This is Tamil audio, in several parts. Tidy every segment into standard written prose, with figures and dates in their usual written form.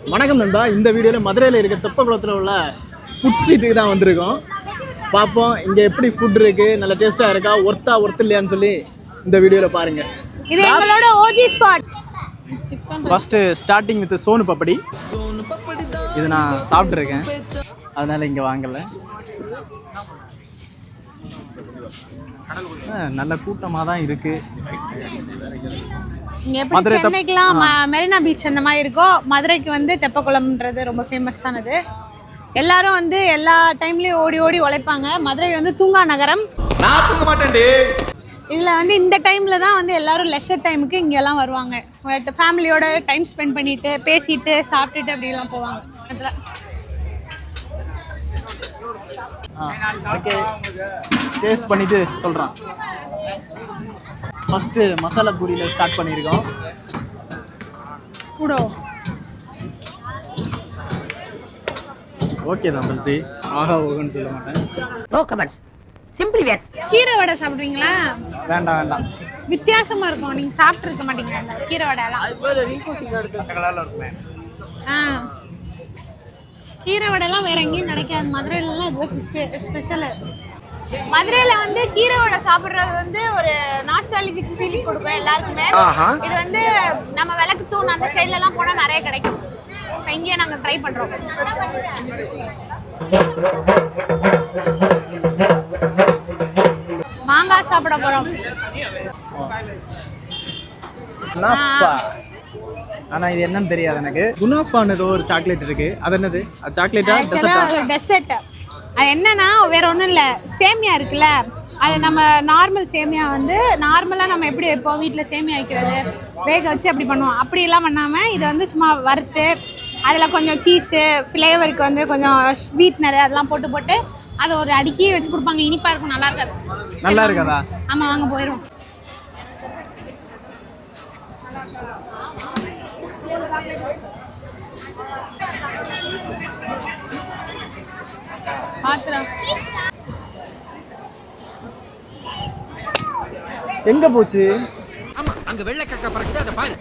வணக்கம் நண்பா. இந்த வீடியோவில் மதுரையில் இருக்க தெப்பக்குளத்தில் உள்ள ஃபுட் ஸ்ட்ரீட்டுக்கு தான் வந்திருக்கோம். பார்ப்போம் இங்கே எப்படி ஃபுட் இருக்குது, நல்ல டேஸ்ட்டாக இருக்கா, ஒர்த் இல்லையான்னு சொல்லி இந்த வீடியோவில் பாருங்கள். இது எங்களோட OG spot. First starting with soan papdi. இது நான் சாப்பிட்ருக்கேன், அதனால் இங்கே வாங்கலை. நல்ல கூட்டமாக தான் இருக்குது. இங்கே எப்படி சென்னைக்கெலாம் மெரினா பீச் அந்த மாதிரி இருக்கோ, மதுரைக்கு வந்து தெப்பக்குளம்ன்றது ரொம்ப ஃபேமஸானது. எல்லாரும் வந்து எல்லா டைம்லேயும் ஓடி ஓடி உழைப்பாங்க. மதுரை வந்து தூங்கா நகரம். நான் தூங்க மாட்டேன். இதில் வந்து இந்த டைமில் தான் வந்து எல்லாரும் லெஷர் டைமுக்கு இங்கெல்லாம் வருவாங்க. ஃபேமிலியோட டைம் ஸ்பெண்ட் பண்ணிட்டு பேசிட்டு சாப்பிட்டுட்டு அப்படிலாம் போவாங்க. ஓகே, டேஸ்ட் பண்ணிட்டு சொல்கிறான். ஃபஸ்ட்டு மசாலா பூரியில் ஸ்டார்ட் பண்ணியிருக்கோம். கூடோ ஓகே தான் பல்சி, ஆகா ஓகேன்னு சொல்ல மாட்டேன். நோ கமெண்ட்ஸ், சிம்பிளி வேர். கீரை வடை சாப்பிட்றீங்களா? வேண்டாம். வித்தியாசமா இருக்கும், நீங்க சாப்பிட்டு இருக்க மாட்டீங்க கீரை வடை எல்லாம். கீரை வடை எல்லாம் வேற எங்கேயும் கிடைக்காது. மதுரையில இது ஸ்பெஷல். மதுரையில வந்து கீரை வடை சாப்பிடுறது வந்து ஒரு நாஸ்டாலஜிக் ஃபீலிங் கொடுக்கும் எல்லாருக்குமே. இது வந்து நம்ம விளக்கு தூண் அந்த சைட்ல எல்லாம் போனா நிறைய கிடைக்கும். இங்கேயே நாங்க ட்ரை பண்றோம். மாங்காய் சாப்பிட போறோம். ஆனா இது என்னன்னு தெரியாது எனக்கு. குனாஃபான்னு ஏதோ ஒரு சாக்லேட் இருக்கு, அது என்னது? அது சாக்லேட்டா டெசர்ட்? அது என்னன்னா வேற ஒன்றும் இல்லை, சேமியா இருக்குல்ல, அது நம்ம நார்மல் சேமியா வந்து நார்மலாக நம்ம எப்படி வைப்போம் வீட்டில் சேமியா வைக்கிறது, வேக வச்சு அப்படி பண்ணுவோம். அப்படியெல்லாம் பண்ணாமல் இது வந்து சும்மா வறுத்து அதில் கொஞ்சம் சீஸு ஃப்ளேவருக்கு வந்து கொஞ்சம் ஸ்வீட்னர் அதெல்லாம் போட்டு அதை ஒரு அடுக்கி வச்சு கொடுப்பாங்க. இனிப்பாக இருக்கும், நல்லா இருக்காது. நல்லா இருக்காதா? ஆமாம், வாங்க போயிடும். எங்க போச்சு? ஆமா, அங்க வெள்ளை கக்க பறக்குது, அத பாரு.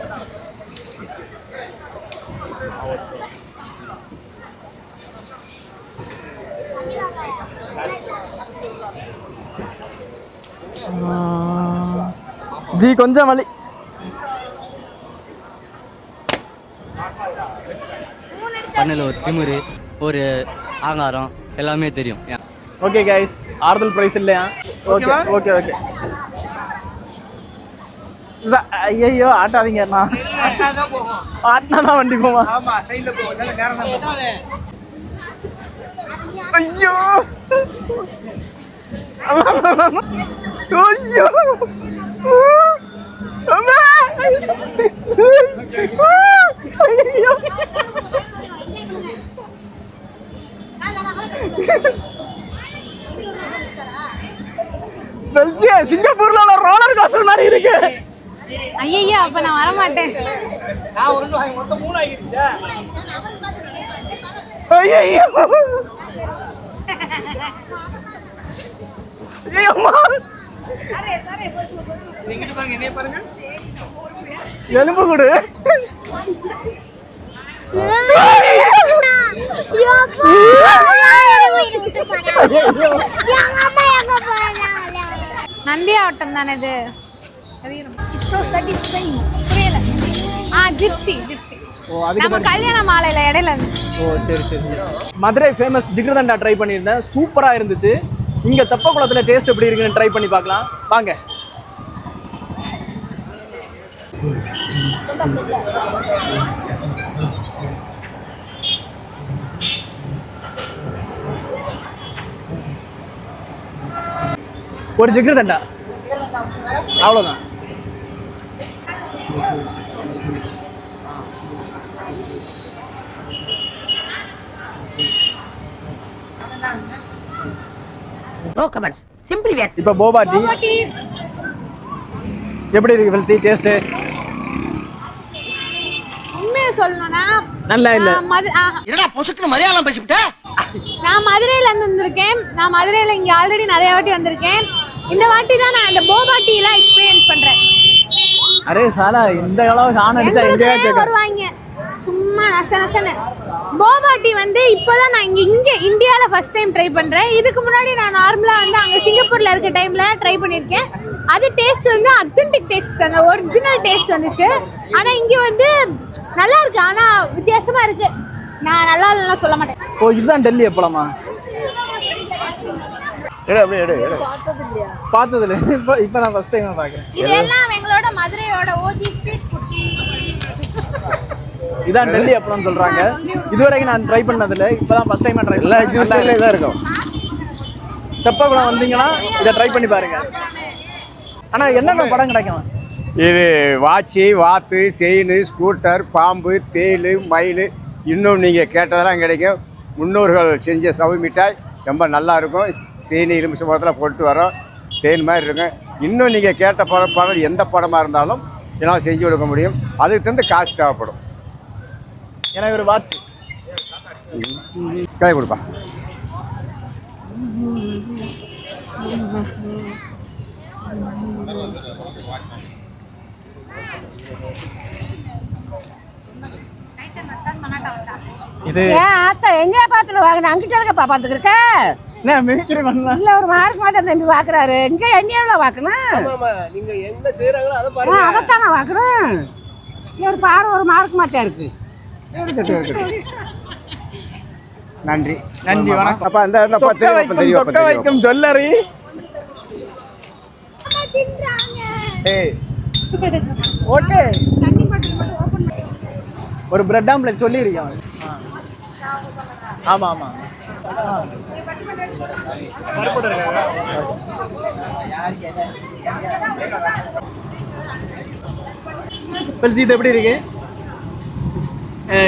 ஜி கொஞ்சம் வலி. பண்ணல ஒரு திமிரு, ஒரு ஆங்காரம் எல்லாமே தெரியும். ஓகே கைஸ், ஆறுதல் பிரைஸ் இல்லையா? ஓகே. ஐயோ ஆட்டாதீங்க, ஆட்டினா தான் வண்டி போமா. ஐயோ சிங்கப்பூர்ல ரோலர் கோஸ்டர் மாதிரி இருக்கு. ஐயோ, அப்ப நான் வர மாட்டேன். எலும்பு கூடு. நந்தி ஆட்டம் தானே இது. புரியல. ஜிப்சி. நம்ம கல்யாண மாலையில இடையில இருந்துச்சு. ஓ சரி. மதுரை ஃபேமஸ் ஜிகிர்தண்டா ட்ரை பண்ணியிருந்தேன், சூப்பரா இருந்துச்சு. இங்க தெப்பக்குளத்துல டேஸ்ட் எப்படி இருக்குன்னு ட்ரை பண்ணி பார்க்கலாம் வாங்க. ஒரு ஜிகிர்தண்டா அவ்வளோதான். நோ கமெண்ட்ஸ், சிம்பிளி வேர். இப்போ போபா டீ எப்படி இருக்கு ஃபெல்சி டேஸ்ட்? உண்மையை சொல்லணும்னா நல்லா இல்ல. என்னடா பொசுக்குன்னு மலையாளம் பேசிவிட்ட? நான் மதுரையில இருந்து வந்திருக்கேன். நான் மதுரையில இங்க ஆல்ரெடி நிறைய வாட்டி வந்திருக்கேன். இந்த வாட்டி தான் நான் இந்த போபா டீலாம் எக்ஸ்பீரியன்ஸ் பண்றேன். அரே சாலா இந்த அளவுக்கு ஆன் அடிச்சா எங்கேயாச்சும் வருவாங்க. சும்மா சும்மா நசனசன்னு. போபா டீ வந்து இப்போதான் நான் இங்கே இந்தியாவில் ஃபர்ஸ்ட் டைம் ட்ரை பண்ணுறேன். இதுக்கு முன்னாடி நான் நார்மலாக வந்து அங்கே சிங்கப்பூரில் இருக்க டைமில் ட்ரை பண்ணியிருக்கேன். அது டேஸ்ட் வந்து அத்தன்டிக் டேஸ்ட், அந்த ஒரிஜினல் டேஸ்ட் வந்துச்சு. ஆனால் இங்கே வந்து நல்லா இருக்கு, ஆனால் வித்தியாசமாக இருக்கு. நான் நல்லா இல்லைன்னா சொல்ல மாட்டேன். ஓ இதுதான் டெல்லி எப்பலாமா? பார்த்ததில்ல, இப்போ நான் ஃபர்ஸ்ட் டைம் பார்க்குறேன். இதெல்லாம் எங்களோட மதுரையோட ஓஜி ஸ்ட்ரீட் ஃபுட். இதான் டெல்லி எப்பலாம்னு சொல்றாங்க. இதுவரைக்கும் நான் ட்ரை பண்ணதில்ல, இப்போதான் ஃபர்ஸ்ட் டைமா ட்ரை எல்லா எக்ஸிபிஷன்ல இதான் இருக்கும். தெப்பக்குளம் வந்தீங்கன்னா இதை ட்ரை பண்ணி பாருங்க. ஆனா என்னென்ன படம் கிடைக்கும்? இது வாட்சி, வாத்து, செயின், ஸ்கூட்டர், பாம்பு, தேள், மயில், இன்னும் நீங்கள் கேட்டதெல்லாம் கிடைக்கும். முன்னோர்கள் செஞ்ச சவு மிட்டாய் ரொம்ப நல்லா இருக்கும். செயின் இரும்பு சம்பளத்தில் போட்டு வரோம், தேன் மாதிரி இருக்கும். இன்னும் நீங்கள் கேட்ட படம் எந்த படமாக இருந்தாலும் என்னால் செஞ்சு கொடுக்க முடியும். அதுக்கு தந்து காசு தேவைப்படும். எனக்கு ஒரு வாட்ச் கை கொடுப்பா. இது எங்க பாத்துல வாங்கின அங்கிட்ட இருக்கப்பா பாத்துக்கிருக்க என்ன மிமிக்ரி பண்ணலாம்? இல்ல ஒரு மார்க் மாதிரி தம்பி பாக்குறாரு. இங்க எண்ணெயில வாக்கணும், நீங்க என்ன செய்யறாங்களோ அதை பாருங்க. அதைத்தானே வாக்கணும். ஒரு பாரு ஒரு மார்க் மாத்தியா இருக்கு. நன்றி நன்றி, வணக்கம். அப்பா இந்த சொக்க வைக்கும் ஜுவல்லரி. ஓகே, ஒரு பிரெட் ஆம்லெட் சொல்லியிருக்கேன். ஆமா ஆமா, இது எப்படி இருக்கு?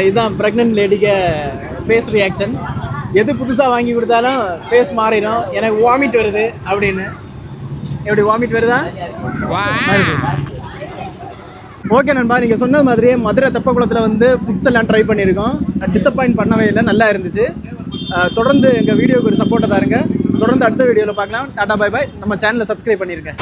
இதுதான் ப்ரெக்னென்ட் லேடிக்கு ஃபேஸ் ரியாக்ஷன். எது புதுசாக வாங்கி கொடுத்தாலும் ஃபேஸ் மாறிடும். எனக்கு வாமிட் வருது அப்படின்னு. எப்படி வாமிட் வருதா? ஓகே நண்பா, நீங்கள் சொன்ன மாதிரியே மதுரை தெப்பக்குளத்தில் வந்து ஃபுட்ஸ் எல்லாம் ட்ரை பண்ணியிருக்கோம். டிசப்பாயிண்ட் பண்ணவே இல்லை, நல்லா இருந்துச்சு. தொடர்ந்து எங்கள் வீடியோக்கு ஒரு சப்போர்ட்டை தாருங்க. தொடர்ந்து அடுத்த வீடியோவில் பார்க்கலாம். Tata bye bye. நம்ம சேனலை சப்ஸ்கிரைப் பண்ணியிருக்கேன்.